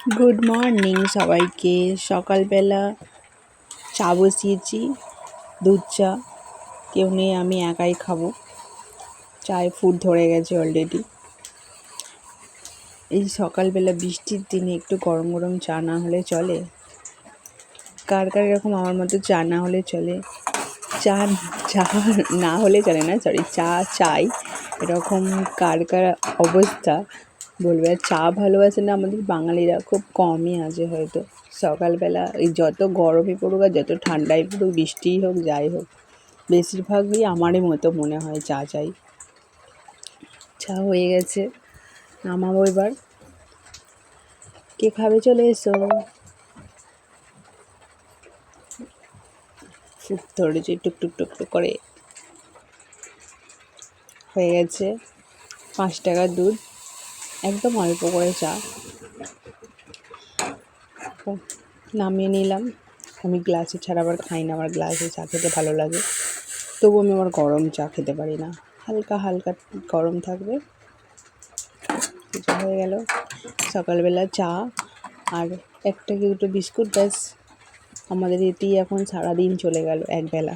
Good morning সবাইকে। সকালবেলা চা বসিয়েছি, দুধ চা। কেউ নেই, আমি একাই খাবো। চায়ে ফুট ধরে গেছে অলরেডি। এই সকালবেলা বৃষ্টির দিনে একটু গরম গরম চা না হলে চলে? কার কার এরকম আমার মতো চা না হলে চলে? চা চা না হলে চলে না, সরি, চা চাই, এরকম কার কার অবস্থা বলবে। আর চা ভালোবাসে না আমাদের বাঙালিরা খুব কমই আছে হয়তো। সকালবেলা এই যত গরমই পড়ুক আর যত ঠান্ডাই পড়ুক, বৃষ্টিই হোক, যাই হোক, বেশিরভাগই আমারই মতো মনে হয় চা চাই। চা হয়ে গেছে, নামাবো এবার। কে খাবে চলে এসো। ফুট ধরেছে টুকটুক টুকটুক করে। হয়ে গেছে 5 টাকার দুধ, একদম অল্প করে চা নামিয়ে নিলাম। আমি গ্লাসে ছাড়া আবার খাই না, আমার গ্লাসে চা খেতে ভালো লাগে। তবু আমি আবার গরম চা খেতে পারি না, হালকা হালকা গরম থাকবে। হয়ে গেল সকালবেলা চা আর একটা কি দুটো বিস্কুট, ব্যাস। আমাদের এতেই এখন সারাদিন চলে গেল একবেলা।